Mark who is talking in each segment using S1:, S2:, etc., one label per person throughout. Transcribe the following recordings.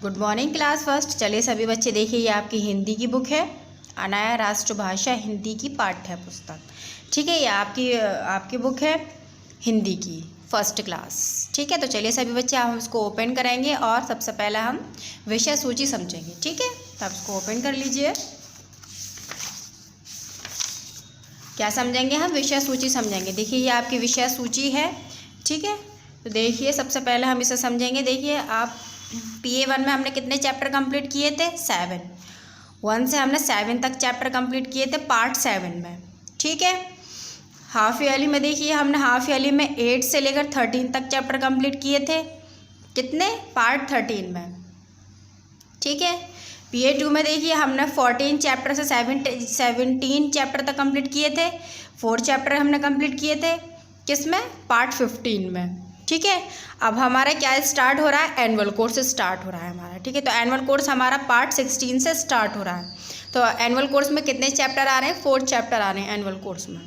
S1: Good morning class first. चलिए सभी बच्चे देखिए, ये आपकी हिंदी की बुक है, अनाया राष्ट्रभाषा हिंदी की पाठ्य पुस्तक। ठीक है, ये आपकी बुक है हिंदी की फर्स्ट क्लास। ठीक है, तो चलिए सभी बच्चे हम इसको ओपन करेंगे और सबसे पहले हम विषय सूची समझेंगे। ठीक है, तो आप इसको ओपन कर लीजिए। क्या समझेंगे हम? विषय सूची समझेंगे। देखिए ये आपकी विषय सूची है। ठीक है, तो देखिए सबसे पहले हम इसे समझेंगे। देखिए आप PA1 में हमने कितने चैप्टर कंप्लीट किए थे? 7। 1 से हमने 7 तक चैप्टर कंप्लीट किए थे पार्ट 7 में। ठीक है, हाफ ईयरली में देखिए हमने हाफ ईयरली में 8 से लेकर 13 तक चैप्टर कंप्लीट किए थे। कितने? पार्ट 13 में। ठीक है, PA2 में देखिए हमने 14 चैप्टर से 17 चैप्टर तक कंप्लीट किए थे। 4 चैप्टर हमने कंप्लीट किए थे किसमें? पार्ट 15 में। ठीक है, अब हमारा क्या स्टार्ट हो रहा है? एनुअल कोर्स स्टार्ट हो रहा है हमारा। ठीक है, तो एनुअल कोर्स हमारा पार्ट 16 से स्टार्ट हो रहा है। तो एनुअल कोर्स में कितने चैप्टर आ रहे हैं? 4 चैप्टर आ रहे हैं एनुअल कोर्स में।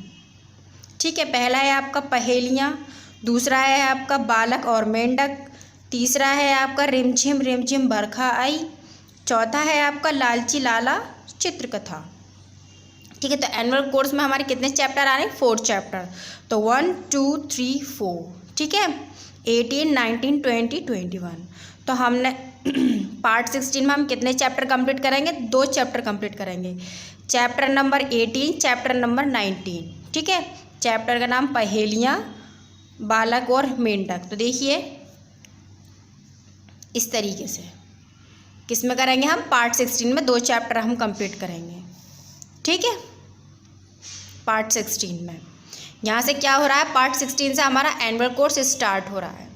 S1: ठीक है, पहला है आपका पहेलियाँ, दूसरा है आपका बालक और मेंढक, तीसरा है आपका रिमझिम बरखा आई, चौथा है आपका लालची लाला चित्रकथा। ठीक है, तो एनुअल कोर्स में हमारे कितने चैप्टर आ रहे हैं? 4 चैप्टर। तो 1 2 3 4। ठीक है, 18 19 20 21। तो हमने पार्ट 16 में हम कितने चैप्टर कंप्लीट करेंगे? 2 चैप्टर कंप्लीट करेंगे। Chapter number 18, chapter number 19। ठीक है, चैप्टर का नाम पहेलियाँ, बालक और मेंढक। तो देखिए इस तरीके से किसमें करेंगे हम? पार्ट 16 में 2 चैप्टर हम कंप्लीट करेंगे। ठीक है, पार्ट 16 में यहाँ से क्या हो रहा है? पार्ट 16 से हमारा एनुअल कोर्स स्टार्ट हो रहा है।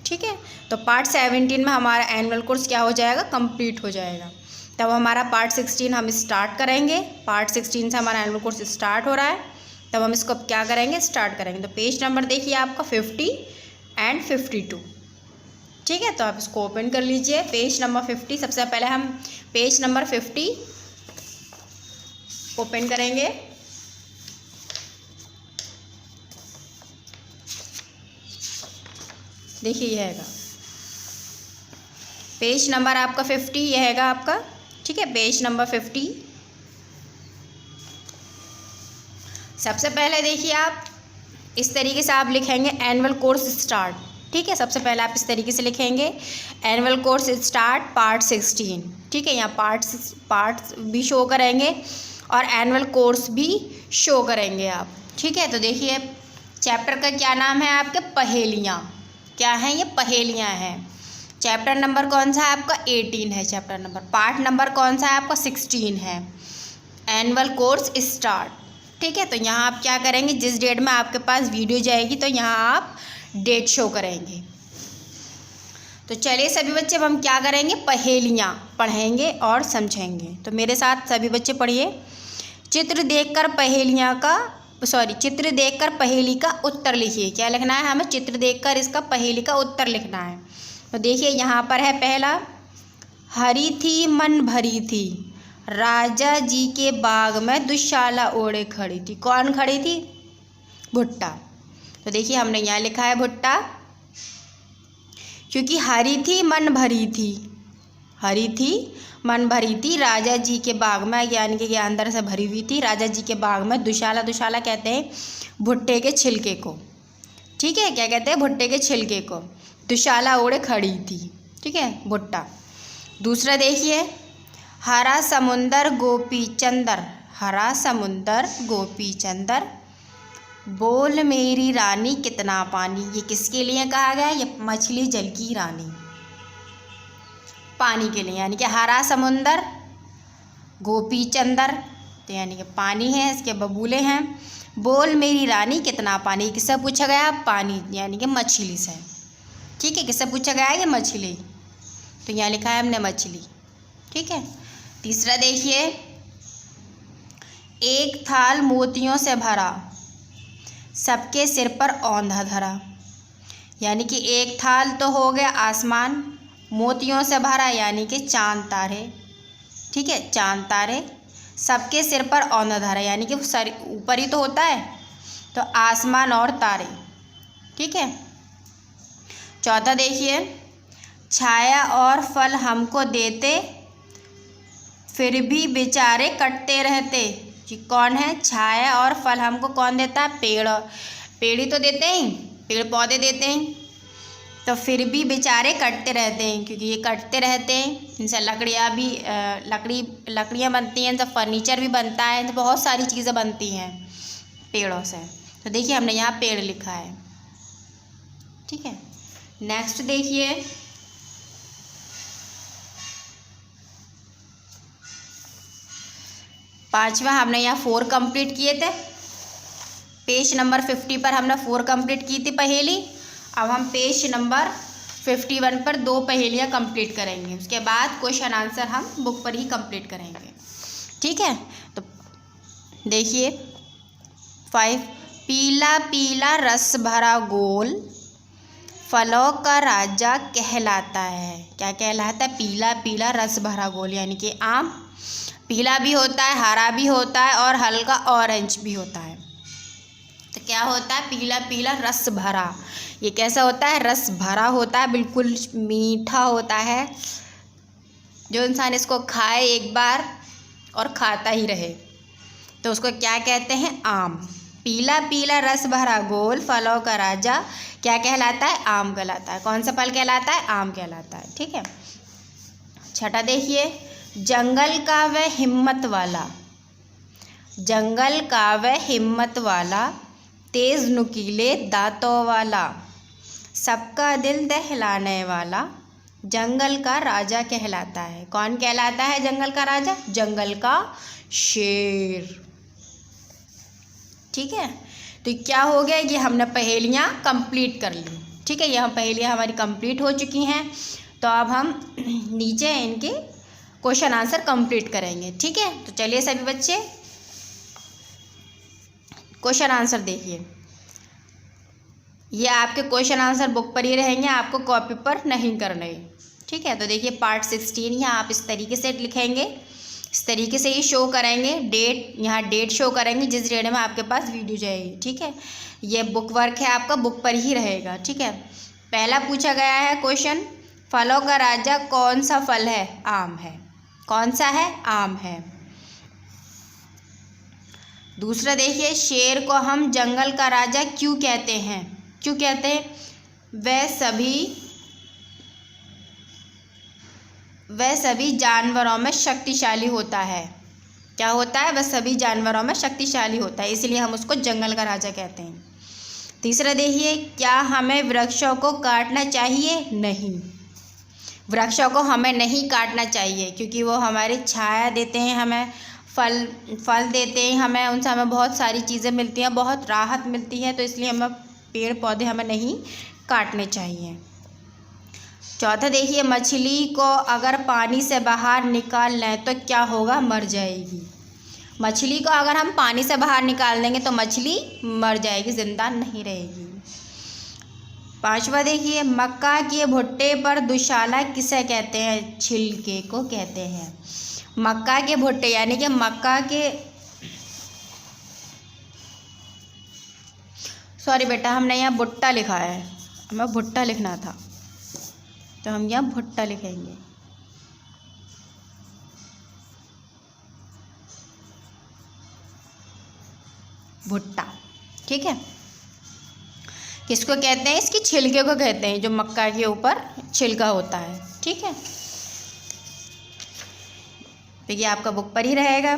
S1: ठीक है, तो पार्ट 17 में हमारा एनुअल कोर्स क्या हो जाएगा? कंप्लीट हो जाएगा। तब हमारा पार्ट 16 हम स्टार्ट करेंगे। पार्ट 16 से हमारा एनुअल कोर्स स्टार्ट हो रहा है, तब हम इसको क्या करेंगे? स्टार्ट करेंगे। तो पेज नंबर देखिए आपका 50 एंड 52। ठीक है, तो आप इसको ओपन कर लीजिए। पेज नंबर 50, सबसे पहले हम पेज नंबर 50 ओपन करेंगे। देखिए यह हैगा पेज नंबर आपका 50, यह हैगा आपका। ठीक है, पेज नंबर 50। सबसे पहले देखिए आप इस तरीके से आप लिखेंगे एनुअल कोर्स स्टार्ट। ठीक है, सबसे पहले आप इस तरीके से लिखेंगे एनुअल कोर्स स्टार्ट पार्ट 16। ठीक है, यहाँ पार्ट्स भी शो करेंगे और एनुअल कोर्स भी शो करेंगे आप। ठीक है, तो देखिए चैप्टर का क्या नाम है आपके? पहेलियाँ। क्या हैं ये? पहेलियाँ हैं। चैप्टर नंबर कौन सा है आपका? 18 है चैप्टर नंबर। पार्ट नंबर कौन सा है आपका? 16 है। Annual course start. ठीक है, तो यहाँ आप क्या करेंगे? जिस डेट में आपके पास वीडियो जाएगी तो यहाँ आप डेट शो करेंगे। तो चलिए सभी बच्चे अब हम क्या करेंगे? पहेलियाँ पढ़ेंगे और समझेंगे। तो मेरे साथ सभी बच्चे पढ़िए। चित्र देखकर पहेली का उत्तर लिखिए। क्या लिखना है हमें? चित्र देखकर इसका पहेली का उत्तर लिखना है। तो देखिए यहाँ पर है पहला, हरी थी मन भरी थी, राजा जी के बाग में दुशाला ओढ़े खड़ी थी। कौन खड़ी थी? भुट्टा। तो देखिए हमने यहाँ लिखा है भुट्टा, क्योंकि हरी थी मन भरी थी, हरी थी मन भरी थी राजा जी के बाग में, यानी कि ये अंदर से भरी हुई थी। राजा जी के बाग में दुशाला कहते हैं भुट्टे के छिलके को। ठीक है, क्या कहते हैं? भुट्टे के छिलके को। दुशाला ओढ़े खड़ी थी। ठीक है, भुट्टा। दूसरा देखिए, हरा समुंदर गोपी चंदर, हरा समुंदर गोपी चंदर, बोल मेरी रानी कितना पानी। ये किसके लिए कहा गया? ये मछली जल की रानी, पानी के लिए। यानी कि हरा समुंदर गोपी चंदर, तो यानी कि पानी है, इसके बबूले हैं। बोल मेरी रानी कितना पानी, किससे पूछा गया? पानी, यानी कि मछली से। ठीक है, किससे पूछा गया है? ये मछली। तो यहाँ लिखा है हमने मछली। ठीक है, तीसरा देखिए, एक थाल मोतियों से भरा, सबके सिर पर औंधा धरा। यानी कि एक थाल तो हो गया आसमान, मोतियों से भरा यानी कि चांद तारे। ठीक है, चांद तारे, सबके सिर पर औंधा धरा यानी कि सर ऊपर ही तो होता है, तो आसमान और तारे। ठीक है, चौथा देखिए, छाया और फल हमको देते, फिर भी बेचारे कटते रहते। कि कौन है? छाया और फल हमको कौन देता है? पेड़। पेड़ ही तो देते हैं, पेड़ पौधे देते हैं। तो फिर भी बेचारे कटते रहते हैं, क्योंकि ये कटते रहते हैं। इनसे लकड़ियाँ भी लकड़ियाँ बनती हैं, इनसे फर्नीचर भी बनता है, इनसे बहुत सारी चीज़ें बनती हैं पेड़ों से। तो देखिए हमने यहाँ पेड़ लिखा है, ठीक है। नेक्स्ट देखिए, पांचवा हमने यहाँ 4 कंप्लीट किए थे। पेज नंबर 50 पर हमने 4 कंप्लीट की थी पहेली। अब हम पेज नंबर 51 पर 2 पहेलियाँ कंप्लीट करेंगे। उसके बाद क्वेश्चन आंसर हम बुक पर ही कंप्लीट करेंगे, ठीक है। तो देखिए 5, पीला पीला रस भरा गोल, फलों का राजा कहलाता है। क्या कहलाता है? पीला पीला रस भरा गोल, यानी कि आम। पीला भी होता है, हरा भी होता है और हल्का ऑरेंज भी होता है। तो क्या होता है? पीला पीला रस भरा। ये कैसा होता है? रस भरा होता है, बिल्कुल मीठा होता है। जो इंसान इसको खाए एक बार और खाता ही रहे तो उसको क्या कहते हैं? आम। पीला पीला रस भरा गोल, फलों का राजा क्या कहलाता है? आम कहलाता है। कौन सा फल कहलाता है? आम कहलाता है, ठीक है। छठा देखिए, जंगल का वह हिम्मत वाला, जंगल का वह हिम्मत वाला, तेज नुकीले दांतों वाला, सबका दिल दहलाने वाला, जंगल का राजा कहलाता है। कौन कहलाता है जंगल का राजा? जंगल का शेर, ठीक है। तो क्या हो गया? ये हमने पहेलियाँ कंप्लीट कर ली, ठीक है। ये हम पहेलियाँ हमारी कंप्लीट हो चुकी हैं। तो अब हम नीचे इनके क्वेश्चन आंसर कंप्लीट करेंगे, ठीक है। तो चलिए सभी बच्चे क्वेश्चन आंसर देखिए। ये आपके क्वेश्चन आंसर बुक पर ही रहेंगे, आपको कॉपी पर नहीं करने, ठीक है। तो देखिए पार्ट 16 यहाँ आप इस तरीके से लिखेंगे, इस तरीके से ही शो करेंगे। डेट, यहाँ डेट शो करेंगे जिस डेट में आपके पास वीडियो जाएगी, ठीक है। ये बुक वर्क है आपका, बुक पर ही रहेगा, ठीक है। पहला पूछा गया है क्वेश्चन, फलों का राजा कौन सा फल है? आम है। कौन सा है? आम है। दूसरा देखिए, शेर को हम जंगल का राजा क्यों कहते हैं? क्यों कहते हैं? वह सभी जानवरों में शक्तिशाली होता है। क्या होता है? वह सभी जानवरों में शक्तिशाली होता है, इसलिए हम उसको जंगल का राजा कहते हैं। तीसरा देखिए, क्या हमें वृक्षों को काटना चाहिए? नहीं, वृक्षों को हमें नहीं काटना चाहिए, क्योंकि वो हमारी छाया देते हैं, हमें फल देते हैं, हमें उनसे हमें बहुत सारी चीज़ें मिलती हैं, बहुत राहत मिलती है। तो इसलिए हमें पेड़ पौधे हमें नहीं काटने चाहिए। चौथा देखिए, मछली को अगर पानी से बाहर निकाल लें तो क्या होगा? मर जाएगी। मछली को अगर हम पानी से बाहर निकाल देंगे तो मछली मर जाएगी, जिंदा नहीं रहेगी। पांचवा देखिए, मक्का के भुट्टे पर दुशाला किसे कहते हैं? छिलके को कहते हैं। मक्का के भुट्टे यानी कि मक्का के, सॉरी बेटा हमने यहाँ भुट्टा लिखा है, हमें भुट्टा लिखना था, तो हम यहाँ भुट्टा लिखेंगे। भुट्टा, ठीक है। किसको कहते हैं? इसकी छिलके को कहते हैं, जो मक्का के ऊपर छिलका होता है, ठीक है। तो ये आपका बुक पर ही रहेगा।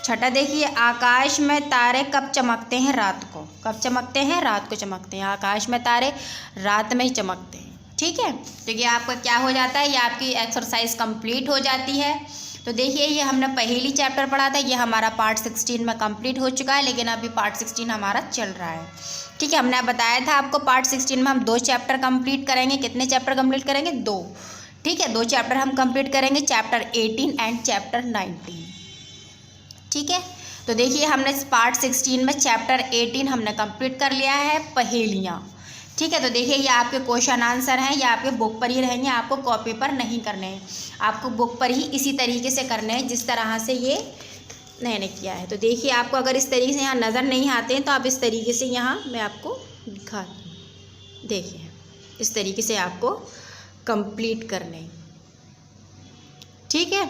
S1: छठा देखिए, आकाश में तारे कब चमकते हैं? रात को। कब चमकते हैं? रात को चमकते हैं। आकाश में तारे रात में ही चमकते हैं, ठीक है। तो ये आपका क्या हो जाता है? ये आपकी एक्सरसाइज कंप्लीट हो जाती है। तो देखिए ये हमने पहली चैप्टर पढ़ा था, ये हमारा पार्ट 16 में कंप्लीट हो चुका है, लेकिन अभी पार्ट 16 हमारा चल रहा है, ठीक है। हमने बताया था आपको पार्ट 16 में हम 2 चैप्टर कंप्लीट करेंगे। कितने चैप्टर कंप्लीट करेंगे? 2, ठीक है। 2 चैप्टर हम कंप्लीट करेंगे, चैप्टर 18 एंड चैप्टर 19, ठीक है। तो देखिए हमने पार्ट 16 में चैप्टर 18 हमने कंप्लीट कर लिया है, पहेलियाँ, ठीक है। तो देखिए ये आपके क्वेश्चन आंसर हैं, ये आपके बुक पर ही रहेंगे, आपको कॉपी पर नहीं करने हैं, आपको बुक पर ही इसी तरीके से करने हैं जिस तरह से ये मैंने किया है। तो देखिए आपको अगर इस तरीके से यहाँ नज़र नहीं आते हैं तो आप इस तरीके से यहाँ मैं आपको दिखाती हूँ, देखिए इस तरीके से आपको कंप्लीट करने। ठीक है,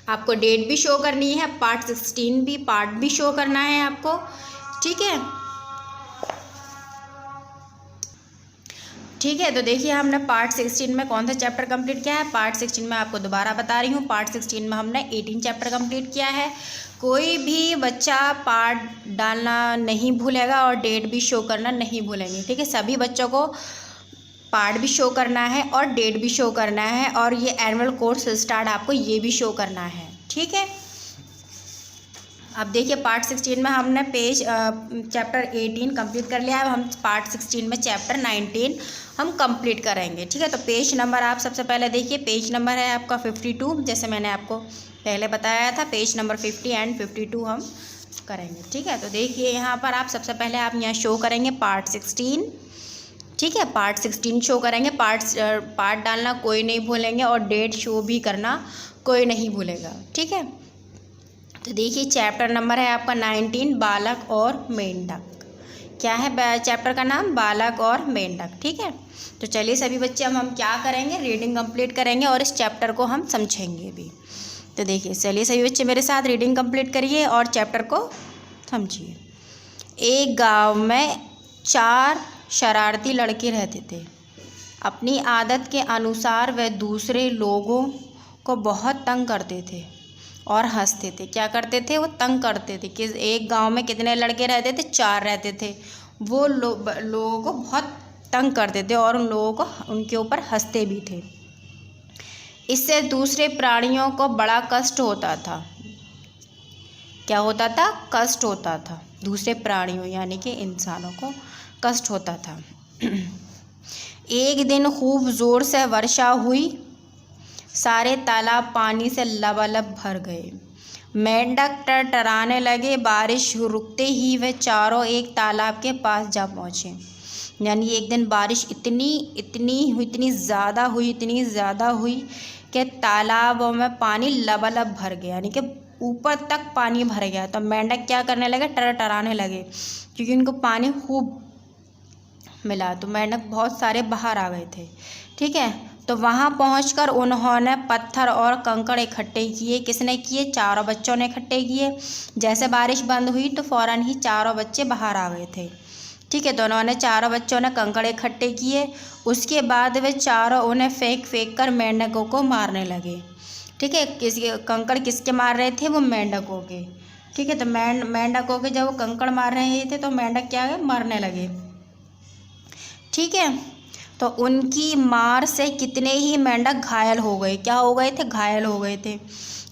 S1: आपको डेट भी शो करनी है, पार्ट 16 भी पार्ट भी शो करना है आपको। ठीक है, ठीक है। तो देखिए हमने पार्ट 16 में कौन सा चैप्टर कंप्लीट किया है। पार्ट 16 में आपको दोबारा बता रही हूँ, पार्ट 16 में हमने 18 चैप्टर कंप्लीट किया है। कोई भी बच्चा पार्ट डालना नहीं भूलेगा और डेट भी शो करना नहीं भूलेंगे। ठीक है, सभी बच्चों को पार्ट भी शो करना है और डेट भी शो करना है, और ये एनुअल कोर्स स्टार्ट आपको ये भी शो करना है। ठीक है, अब देखिए पार्ट 16 में हमने चैप्टर 18 कंप्लीट कर लिया है। अब हम पार्ट 16 में चैप्टर 19 हम कंप्लीट करेंगे। ठीक है, तो पेज नंबर आप सबसे पहले देखिए, पेज नंबर है आपका 52, जैसे मैंने आपको पहले बताया था। पेज नंबर 50 एंड 52 हम करेंगे। ठीक है, तो देखिए यहाँ पर आप सबसे पहले आप यहाँ शो करेंगे पार्ट 16। ठीक है, पार्ट 16 शो करेंगे, पार्ट डालना कोई नहीं भूलेंगे और डेट शो भी करना कोई नहीं भूलेगा। ठीक है, तो देखिए चैप्टर नंबर है आपका 19, बालक और मेंढक। क्या है चैप्टर का नाम? बालक और मेंढक। ठीक है, तो चलिए सभी बच्चे हम क्या करेंगे, रीडिंग कंप्लीट करेंगे और इस चैप्टर को हम समझेंगे भी। तो देखिए चलिए सभी बच्चे मेरे साथ रीडिंग कंप्लीट करिए और चैप्टर को समझिए। एक गांव में 4 शरारती लड़के रहते थे। अपनी आदत के अनुसार वह दूसरे लोगों को बहुत तंग करते थे और हंसते थे। क्या करते थे? वो तंग करते थे। कि एक गांव में कितने लड़के रहते थे? 4 रहते थे। वो लोगों को बहुत तंग करते थे और उन लोगों को उनके ऊपर हंसते भी थे। इससे दूसरे प्राणियों को बड़ा कष्ट होता था। क्या होता था? कष्ट होता था। दूसरे प्राणियों यानी कि इंसानों को कष्ट होता था। एक दिन खूब ज़ोर से वर्षा हुई, सारे तालाब पानी से लबालब भर गए। मेंढक टरटराने लगे। बारिश रुकते ही वे चारों एक तालाब के पास जा पहुँचे। यानी एक दिन बारिश इतनी ज़्यादा हुई कि तालाबों में पानी लबालब भर गया, यानी कि ऊपर तक पानी भर गया। तो मेंढक क्या करने लगे? टरटराने लगे, क्योंकि उनको पानी खूब मिला। तो मेंढक बहुत सारे बाहर आ गए थे। ठीक है, तो वहाँ पहुंचकर उन्होंने पत्थर और कंकड़ इकट्ठे किए। किसने किए? चारों बच्चों ने इकट्ठे किए। जैसे बारिश बंद हुई तो फ़ौरन ही चारों बच्चे बाहर आ गए थे। ठीक है, तो उन्होंने चारों बच्चों ने कंकड़ इकट्ठे किए। उसके बाद वे चारों उन्हें फेंक कर मेंढकों को मारने लगे। ठीक है, कंकड़ किसके मार रहे थे? वो मेंढकों के। ठीक है, तो मेंढकों के जब वो कंकड़ मार रहे थे तो मेंढक क्या है? मरने लगे। ठीक है, तो उनकी मार से कितने ही मेंढक घायल हो गए। क्या हो गए थे? घायल हो गए थे।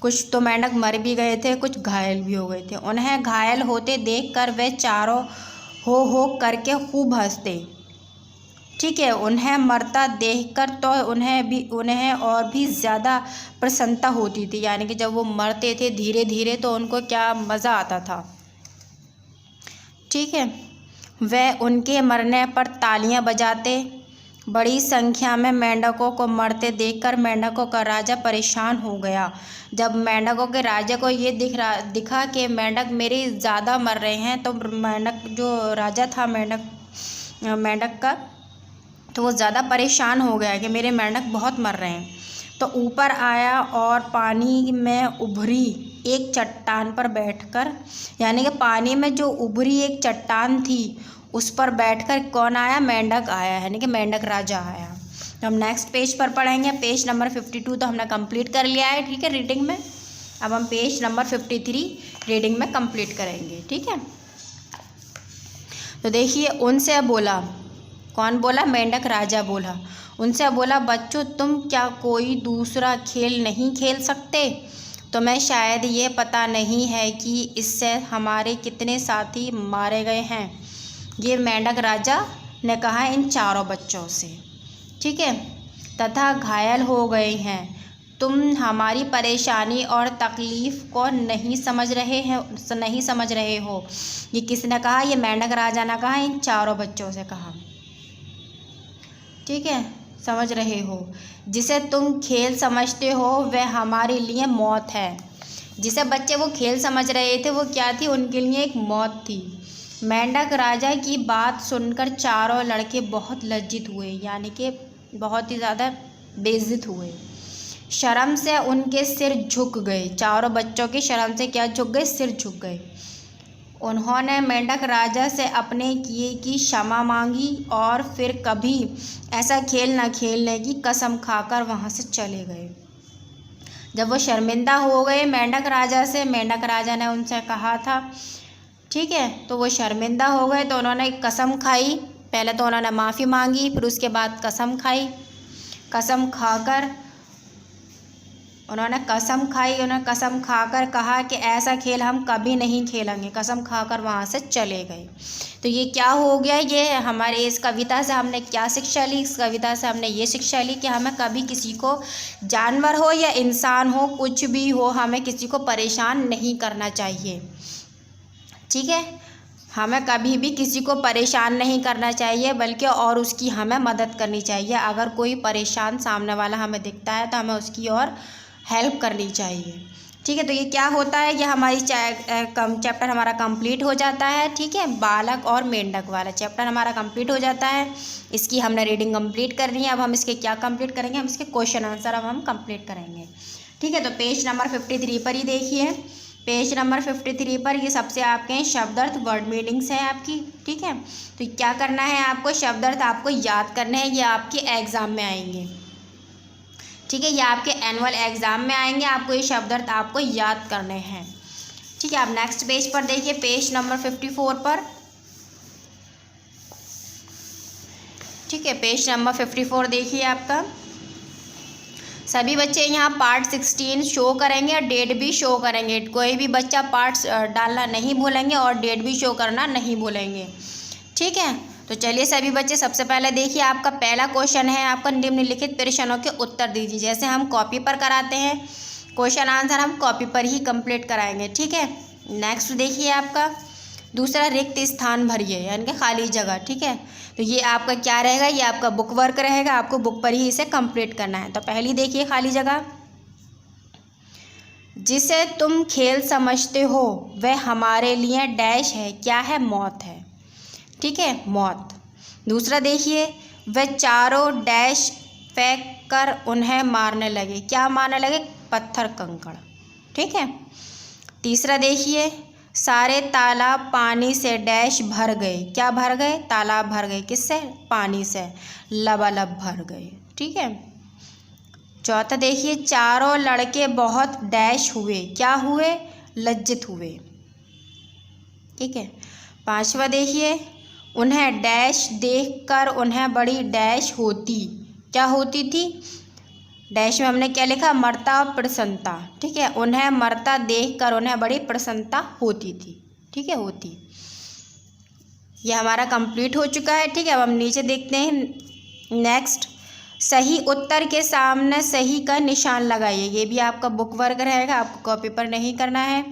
S1: कुछ तो मेंढक मर भी गए थे, कुछ घायल भी हो गए थे। उन्हें घायल होते देखकर वे चारों हो करके खूब हंसते। ठीक है, उन्हें मरता देखकर तो उन्हें और भी ज़्यादा प्रसन्नता होती थी। यानी कि जब वो मरते थे धीरे धीरे तो उनको क्या मज़ा आता था। ठीक है, वह उनके मरने पर तालियां बजाते। बड़ी संख्या में मेंढकों को मरते देखकर मेंढकों का राजा परेशान हो गया। जब मेंढकों के राजा को ये दिखा कि मेंढक मेरे ज़्यादा मर रहे हैं, तो मेंढक जो राजा था मेंढक का, तो वो ज़्यादा परेशान हो गया कि मेरे मेंढक बहुत मर रहे हैं। तो ऊपर आया और पानी में उभरी एक चट्टान पर बैठकर, यानी कि पानी में जो उभरी एक चट्टान थी उस पर बैठकर कौन आया? मेंढक आया, यानी कि मेंढक राजा आया। तो हम नेक्स्ट पेज पर पढ़ेंगे। पेज नंबर 52 तो हमने कंप्लीट कर लिया है। ठीक है, रीडिंग में। अब हम पेज नंबर 53 रीडिंग में कंप्लीट करेंगे। ठीक है, तो देखिए उनसे बोला, कौन बोला? मेंढक राजा बोला। उनसे बोला, बच्चों तुम क्या कोई दूसरा खेल नहीं खेल सकते? तुम्हें शायद ये पता नहीं है कि इससे हमारे कितने साथी मारे गए हैं। ये मेंढक राजा ने कहा इन चारों बच्चों से। ठीक है, तथा घायल हो गए हैं। तुम हमारी परेशानी और तकलीफ़ को नहीं समझ रहे हो। ये किसने कहा? ये मेंढक राजा ने कहा, इन चारों बच्चों से कहा। ठीक है, समझ रहे हो? जिसे तुम खेल समझते हो वह हमारे लिए मौत है। जिसे बच्चे वो खेल समझ रहे थे वो क्या थी? उनके लिए एक मौत थी। मेंढक राजा की बात सुनकर चारों लड़के बहुत लज्जित हुए, यानी कि बहुत ही ज़्यादा बेइज्जत हुए। शर्म से उनके सिर झुक गए। चारों बच्चों की शर्म से क्या झुक गए? सिर झुक गए। उन्होंने मेंढक राजा से अपने किए की क्षमा मांगी और फिर कभी ऐसा खेल न खेलने की कसम खाकर वहाँ से चले गए। जब वो शर्मिंदा हो गए मेंढक राजा से, मेंढक राजा ने उनसे कहा था, ठीक है, तो वो शर्मिंदा हो गए तो उन्होंने कसम खाई। पहले तो उन्होंने माफ़ी मांगी, फिर उसके बाद कसम खाई। कसम खाकर उन्होंने कसम खाकर कहा कि ऐसा खेल हम कभी नहीं खेलेंगे। कसम खाकर वहाँ से चले गए। तो ये क्या हो गया? ये हमारे इस कविता से हमने क्या शिक्षा ली? इस कविता से हमने ये शिक्षा ली कि हमें कभी किसी को, जानवर हो या इंसान हो, कुछ भी हो, हमें किसी को परेशान नहीं करना चाहिए। ठीक है, हमें कभी भी किसी को परेशान नहीं करना चाहिए, बल्कि और उसकी हमें मदद करनी चाहिए। अगर कोई परेशान सामने वाला हमें दिखता है तो हमें उसकी और हेल्प करनी चाहिए। ठीक है, तो ये क्या होता है, ये हमारी चैप्टर हमारा कंप्लीट हो जाता है। ठीक है, बालक और मेंढक वाला चैप्टर हमारा कंप्लीट हो जाता है। इसकी हमने रीडिंग कंप्लीट करनी है। अब हम इसके क्या कंप्लीट करेंगे? हम इसके क्वेश्चन आंसर अब हम कंप्लीट करेंगे। ठीक है, तो पेज नंबर 53 पर ही देखिए। पेज नंबर 53 पर ये सबसे आपके शब्दार्थ वर्ड मीनिंग्स है आपकी। ठीक है, तो क्या करना है आपको? शब्दार्थ आपको याद करने हैं। ये आपके एग्ज़ाम में आएंगे। ठीक है, ये आपके एनुअल एग्ज़ाम में आएंगे। आपको ये शब्दार्थ आपको याद करने हैं। ठीक है, आप नेक्स्ट पेज पर देखिए, पेज नंबर 54 पर। ठीक है, पेज नंबर 54 देखिए आपका। सभी बच्चे यहाँ पार्ट 16 शो करेंगे और डेट भी शो करेंगे। कोई भी बच्चा पार्ट्स डालना नहीं भूलेंगे और डेट भी शो करना नहीं भूलेंगे। ठीक है, तो चलिए सभी बच्चे, सबसे पहले देखिए आपका पहला क्वेश्चन है आपका, निम्नलिखित प्रश्नों के उत्तर दीजिए। जैसे हम कॉपी पर कराते हैं, क्वेश्चन आंसर हम कॉपी पर ही कंप्लीट कराएंगे। ठीक है, नेक्स्ट देखिए आपका दूसरा, रिक्त स्थान भरिए, यानी कि खाली जगह। ठीक है, तो ये आपका क्या रहेगा? ये आपका बुक वर्क रहेगा। आपको बुक पर ही इसे कंप्लीट करना है। तो पहली देखिए खाली जगह, जिसे तुम खेल समझते हो वह हमारे लिए डैश है। क्या है? मौत है। ठीक है, मौत। दूसरा देखिए, वह चारों डैश फेंक कर उन्हें मारने लगे। क्या मारने लगे? पत्थर कंकड़। ठीक है, तीसरा देखिए, सारे तालाब पानी से डैश भर गए। क्या भर गए? तालाब भर गए। किससे? पानी से, लबालब भर गए। ठीक है, चौथा देखिए, चारों लड़के बहुत डैश हुए। क्या हुए? लज्जित हुए। ठीक है, पांचवा देखिए, उन्हें डैश देखकर उन्हें बड़ी डैश होती। क्या होती थी? डैश में हमने क्या लिखा? मरता और प्रसन्नता। ठीक है, उन्हें मरता देखकर उन्हें बड़ी प्रसन्नता होती थी। ठीक है, होती। ये हमारा कंप्लीट हो चुका है। ठीक है, अब हम नीचे देखते हैं नेक्स्ट, सही उत्तर के सामने सही का निशान लगाइए। ये भी आपका बुक वर्क रहेगा, आपको कॉपी पर नहीं करना है।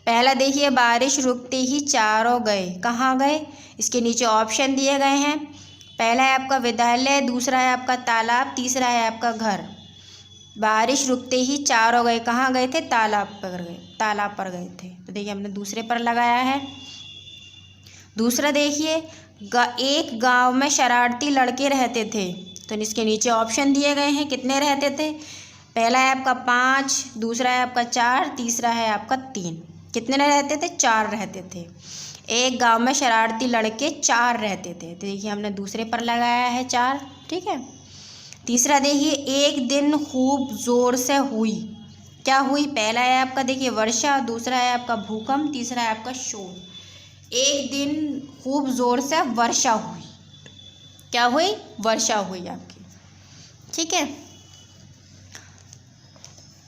S1: पहला देखिए, बारिश रुकते ही चारों गए। कहाँ गए? इसके नीचे ऑप्शन दिए गए हैं। पहला है आपका विद्यालय, दूसरा है आपका तालाब, तीसरा है आपका घर। बारिश रुकते ही चारों गए। कहाँ गए थे? तालाब पर गए, तालाब पर गए थे। तो देखिए हमने दूसरे पर लगाया है। दूसरा देखिए, एक गांव में शरारती लड़के रहते थे। तो इसके नीचे ऑप्शन दिए गए हैं, कितने रहते थे? पहला है आपका 5, दूसरा है आपका 4, तीसरा है आपका 3। कितने रहते थे? 4 रहते थे। एक गांव में शरारती लड़के 4 रहते थे। तो देखिए हमने दूसरे पर लगाया है 4। ठीक है, तीसरा देखिए, एक दिन खूब ज़ोर से हुई। क्या हुई? पहला है आपका देखिए वर्षा, दूसरा है आपका भूकंप, तीसरा है आपका शोर। एक दिन खूब ज़ोर से वर्षा हुई। क्या हुई? वर्षा हुई आपकी। ठीक है,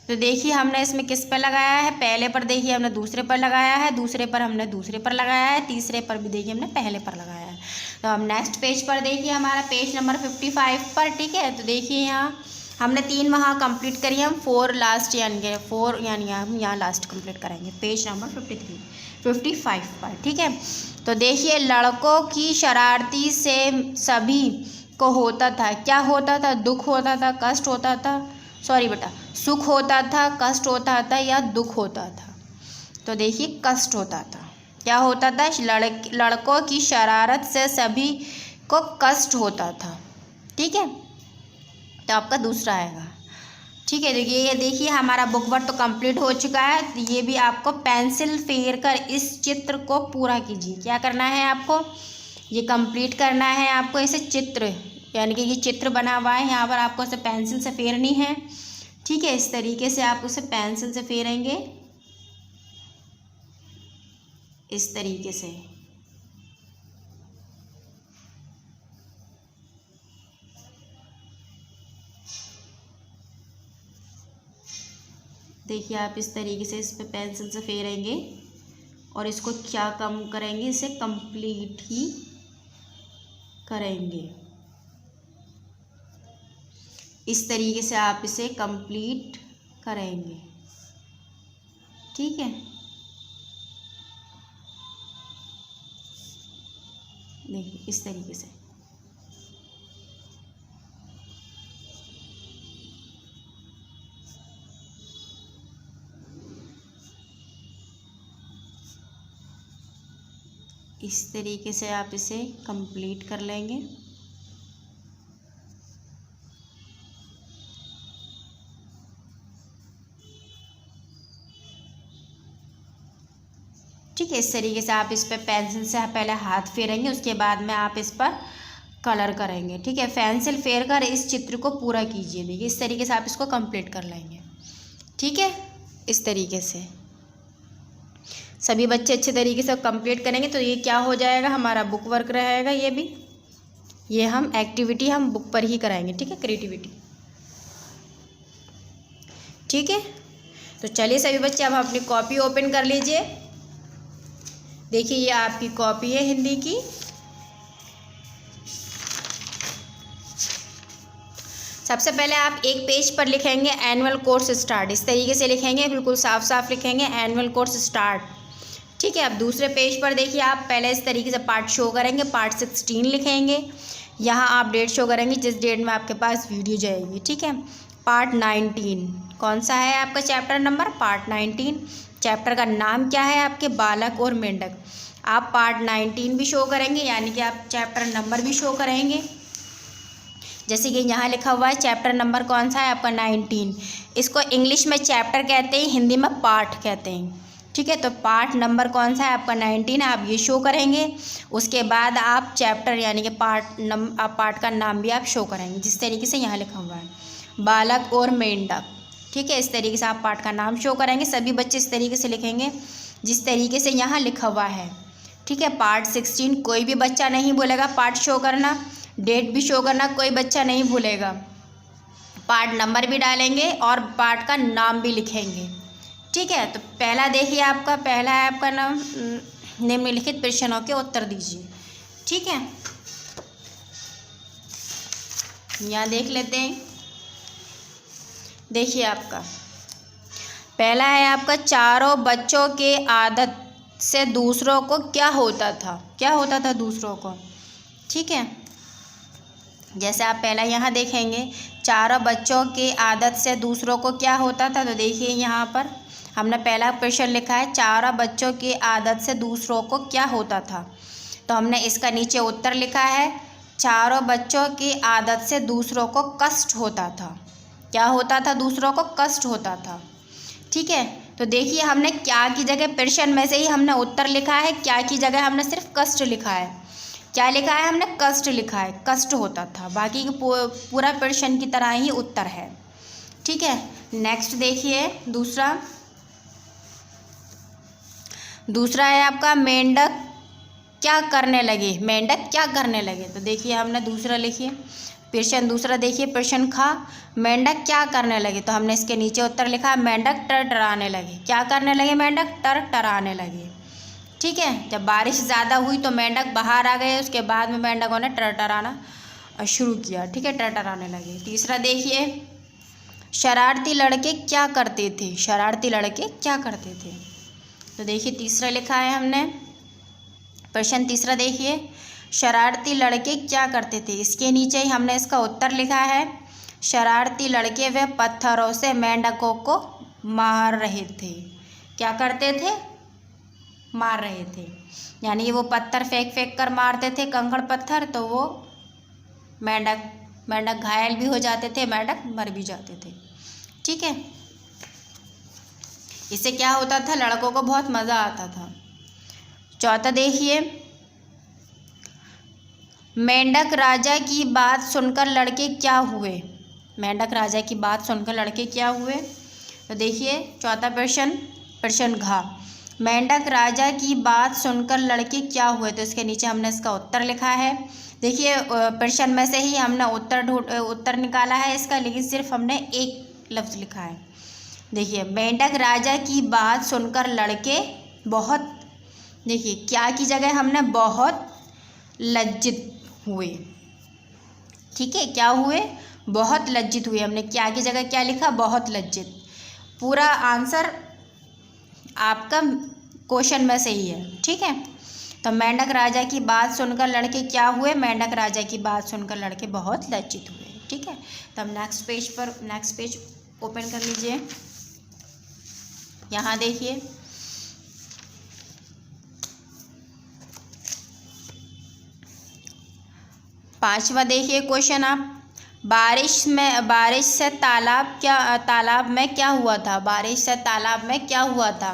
S1: तो देखिए हमने इसमें किस पर लगाया है? पहले पर देखिए हमने दूसरे पर लगाया है, दूसरे पर हमने दूसरे पर लगाया है, तीसरे पर भी देखिए हमने पहले पर लगाया है। तो हम नेक्स्ट पेज पर देखिए, हमारा पेज नंबर 55 पर। ठीक है, तो देखिए यहाँ हमने 3 वहाँ कंप्लीट करी, हम 4 लास्ट यानी 4 यानी हम यहाँ लास्ट कंप्लीट करेंगे पेज नंबर 55 पर। ठीक है, तो देखिए, लड़कों की शरारती से सभी को होता था। क्या होता था? दुख होता था, कष्ट होता था, सॉरी बेटा, सुख होता था, कष्ट होता था या दुख होता था? तो देखिए कष्ट होता था। क्या होता था? लड़कों की शरारत से सभी को कष्ट होता था। ठीक है, तो आपका दूसरा आएगा। ठीक है, देखिए ये देखिए हमारा बुक वर्क तो कंप्लीट हो चुका है। तो ये भी आपको पेंसिल फेर कर इस चित्र को पूरा कीजिए। क्या करना है आपको, ये कंप्लीट करना है आपको। इसे चित्र यानी कि ये चित्र बना हुआ है, यहाँ पर आपको इसे पेंसिल से फेरनी है। ठीक है, इस तरीके से आप उसे पेंसिल से फेरेंगे, इस तरीके से। देखिए आप इस तरीके से इस पे पेंसिल से फेरेंगे और इसको क्या कम करेंगे, इसे कंप्लीट ही करेंगे। इस तरीके से आप इसे कंप्लीट करेंगे। ठीक है, देखिए इस तरीके से। इस तरीके से आप इसे कंप्लीट कर लेंगे। ठीक है, इस तरीके से आप इस पर पेंसिल से पहले हाथ फेरेंगे, उसके बाद में आप इस पर कलर करेंगे। ठीक है, पेंसिल फेर कर इस चित्र को पूरा कीजिए। देखिए इस तरीके से आप इसको कंप्लीट कर लेंगे। ठीक है, इस तरीके से सभी बच्चे अच्छे तरीके से कंप्लीट करेंगे तो ये क्या हो जाएगा, हमारा बुक वर्क रहेगा। ये भी ये हम एक्टिविटी हम बुक पर ही कराएंगे। ठीक है, क्रिएटिविटी। ठीक है, तो चलिए सभी बच्चे अब अपनी कॉपी ओपन कर लीजिए। देखिए ये आपकी कॉपी है हिंदी की। सबसे पहले आप एक पेज पर लिखेंगे एनुअल कोर्स स्टार्ट। इस तरीके से लिखेंगे, बिल्कुल साफ साफ लिखेंगे एनुअल कोर्स स्टार्ट। ठीक है, अब दूसरे पेज पर देखिए आप पहले इस तरीके से पार्ट शो करेंगे, पार्ट 16 लिखेंगे। यहाँ आप डेट शो करेंगे जिस डेट में आपके पास वीडियो जाएगी। ठीक है, पार्ट 19 कौन सा है आपका चैप्टर नंबर, पार्ट 19। चैप्टर का नाम क्या है आपके, बालक और मेंढक। आप पार्ट 19 भी शो करेंगे, यानी कि आप चैप्टर नंबर भी शो करेंगे। जैसे कि यहाँ लिखा हुआ है चैप्टर नंबर कौन सा है आपका 19। इसको इंग्लिश में चैप्टर कहते हैं, हिंदी में पार्ट कहते हैं। ठीक है, तो पार्ट नंबर कौन सा है आपका 19, आप ये शो करेंगे। उसके बाद आप चैप्टर यानी कि आप पार्ट का नाम भी आप शो करेंगे, जिस तरीके से यहाँ लिखा हुआ है बालक और मेंढक। ठीक है, इस तरीके से आप पार्ट का नाम शो करेंगे। सभी बच्चे इस तरीके से लिखेंगे जिस तरीके से यहाँ लिखा हुआ है। ठीक है, पार्ट 16 कोई भी बच्चा नहीं भूलेगा पार्ट शो करना, डेट भी शो करना कोई बच्चा नहीं भूलेगा। पार्ट नंबर भी डालेंगे और पार्ट का नाम भी लिखेंगे। ठीक है, तो पहला देखिए आपका पहला है आपका नाम, निम्नलिखित प्रश्नों के उत्तर दीजिए। ठीक है, यहाँ देख लेते हैं। देखिए आपका पहला है आपका, चारों बच्चों के आदत से दूसरों को क्या होता था, क्या होता था दूसरों को। ठीक है, जैसे आप पहला यहाँ देखेंगे चारों बच्चों के आदत से दूसरों को क्या होता था। तो देखिए यहाँ पर हमने पहला प्रश्न लिखा है चारों बच्चों की आदत से दूसरों को क्या होता था। तो हमने इसका नीचे उत्तर लिखा है चारों बच्चों की आदत से दूसरों को कष्ट होता था। क्या होता था, दूसरों को कष्ट होता था। ठीक है, तो देखिए हमने क्या की जगह प्रश्न में से ही हमने उत्तर लिखा है, क्या की जगह हमने सिर्फ कष्ट लिखा है। क्या लिखा है हमने, कष्ट लिखा है, कष्ट होता था। बाकी पूरा प्रश्न की तरह ही उत्तर है। ठीक है, नेक्स्ट देखिए दूसरा है आपका मेंढक क्या करने लगे, मेंढक क्या करने लगे। तो देखिए हमने दूसरा लिखिए प्रश्न, दूसरा देखिए प्रश्न खा, मेंढक क्या करने लगे। तो हमने इसके नीचे उत्तर लिखा मेंढक टरटराने लगे। क्या करने लगे, मेंढक टरटराने लगे। ठीक है, जब बारिश ज़्यादा हुई तो मेंढक बाहर आ गए, उसके बाद में मेंढकों ने टरटराना शुरू किया। ठीक है, टरटराने लगे। तीसरा देखिए शरारती लड़के क्या करते थे, शरारती लड़के क्या करते थे। तो देखिए तीसरा लिखा है हमने प्रश्न तीसरा देखिए शरारती लड़के क्या करते थे। इसके नीचे ही हमने इसका उत्तर लिखा है शरारती लड़के वे पत्थरों से मेंढकों को मार रहे थे। क्या करते थे, मार रहे थे, यानी वो पत्थर फेंक फेंक कर मारते थे, कंकड़ पत्थर, तो वो मेंढक मेंढक घायल भी हो जाते थे, मेंढक मर भी जाते थे। ठीक है, इससे क्या होता था, लड़कों को बहुत मज़ा आता था। चौथा देखिए, मेंढक राजा की बात सुनकर लड़के क्या हुए। मेंढक राजा की बात सुनकर लड़के क्या हुए, तो देखिए चौथा प्रश्न घ, मेंढक राजा की बात सुनकर लड़के क्या हुए, तो इसके नीचे हमने इसका उत्तर लिखा है। देखिए प्रश्न में से ही हमने उत्तर निकाला है इसका, लेकिन सिर्फ हमने एक लफ्ज़ लिखा है। देखिए मेंढक राजा की बात सुनकर लड़के बहुत, देखिए क्या की जगह हमने बहुत लज्जित हुए। ठीक है, क्या हुए, बहुत लज्जित हुए। हमने क्या की जगह क्या लिखा, बहुत लज्जित। पूरा आंसर आपका क्वेश्चन में से ही है। ठीक है, तो मेंढक राजा की बात सुनकर लड़के क्या हुए, मेंढक राजा की बात सुनकर लड़के बहुत लज्जित हुए। ठीक है, तो हम नेक्स्ट पेज ओपन कर लीजिए। यहाँ देखिए पांचवा देखिए क्वेश्चन आप, बारिश से तालाब में क्या हुआ था, बारिश से तालाब में क्या हुआ था।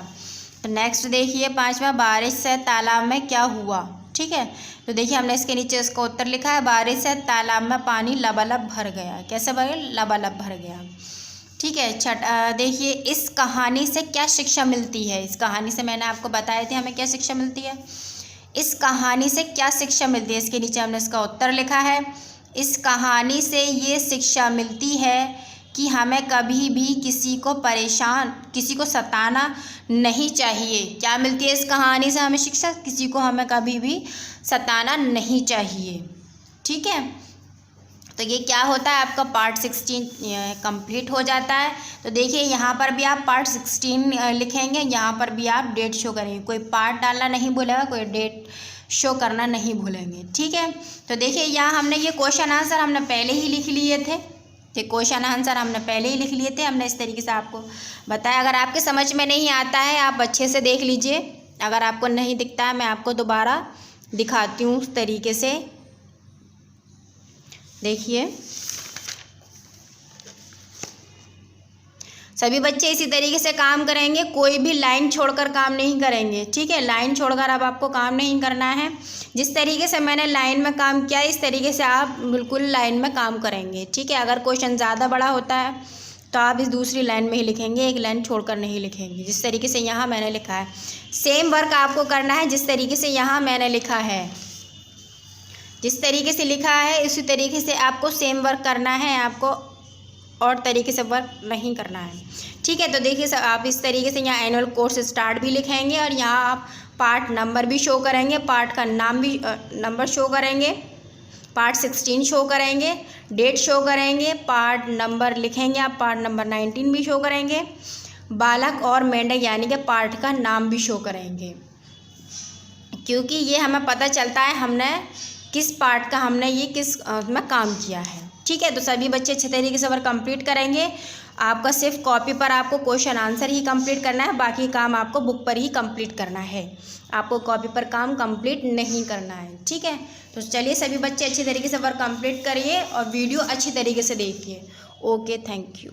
S1: तो नेक्स्ट देखिए पांचवा, बारिश से तालाब में क्या हुआ। ठीक है, तो देखिए हमने इसके नीचे इसका उत्तर लिखा है, बारिश से तालाब में पानी लबालब भर गया। कैसे भर गया, लबालब भर गया। ठीक है, देखिए इस कहानी से क्या शिक्षा मिलती है। इस कहानी से मैंने आपको बताए थे हमें क्या शिक्षा मिलती है, इस कहानी से क्या शिक्षा मिलती है, इसके नीचे हमने इसका उत्तर लिखा है। इस कहानी से ये शिक्षा मिलती है कि हमें कभी भी किसी को सताना नहीं चाहिए। क्या मिलती है इस कहानी से हमें शिक्षा, किसी को हमें कभी भी सताना नहीं चाहिए। ठीक है, तो ये क्या होता है, आपका पार्ट 16 कंप्लीट हो जाता है। तो देखिए यहाँ पर भी आप पार्ट 16 लिखेंगे, यहाँ पर भी आप डेट शो करेंगे। कोई पार्ट डालना नहीं भूलेगा, कोई डेट शो करना नहीं भूलेंगे। ठीक है, तो देखिए यहाँ हमने ये क्वेश्चन आंसर हमने पहले ही लिख लिए थे। क्वेश्चन आंसर हमने पहले ही लिख लिए थे, हमने इस तरीके से आपको बताया। अगर आपके समझ में नहीं आता है आप अच्छे से देख लीजिए, अगर आपको नहीं दिखता है मैं आपको दोबारा दिखाती हूँ उस तरीके से। देखिए सभी बच्चे इसी तरीके से काम करेंगे, कोई भी लाइन छोड़कर काम नहीं करेंगे। ठीक है, लाइन छोड़कर अब आपको काम नहीं करना है। जिस तरीके से मैंने लाइन में काम किया इस तरीके से आप बिल्कुल लाइन में काम करेंगे। ठीक है, अगर क्वेश्चन ज़्यादा बड़ा होता है तो आप इस दूसरी लाइन में ही लिखेंगे, एक लाइन छोड़कर नहीं लिखेंगे। जिस तरीके से यहाँ मैंने लिखा है सेम वर्क आपको करना है, जिस तरीके से यहाँ मैंने लिखा है, जिस तरीके से लिखा है इसी तरीके से आपको सेम वर्क करना है, आपको और तरीके से वर्क नहीं करना है। ठीक है, तो देखिए सर आप इस तरीके से यहाँ एनुअल कोर्स स्टार्ट भी लिखेंगे और यहाँ आप पार्ट नंबर भी शो करेंगे, पार्ट का नाम भी नंबर शो करेंगे, पार्ट 16 शो करेंगे, डेट शो करेंगे, पार्ट नंबर लिखेंगे आप, पार्ट नंबर 19 भी शो करेंगे, बालक और मेंढक यानी कि पार्ट का नाम भी शो करेंगे, क्योंकि ये हमें पता चलता है हमने किस पार्ट का हमने ये किस में काम किया है। ठीक है, तो सभी बच्चे अच्छे तरीके से वर्क कंप्लीट करेंगे। आपका सिर्फ कॉपी पर आपको क्वेश्चन आंसर ही कंप्लीट करना है, बाकी काम आपको बुक पर ही कंप्लीट करना है, आपको कॉपी पर काम कंप्लीट नहीं करना है। ठीक है, तो चलिए सभी बच्चे अच्छे तरीके से वर्क कंप्लीट करिए और वीडियो अच्छी तरीके से देखिए। Okay, thank you.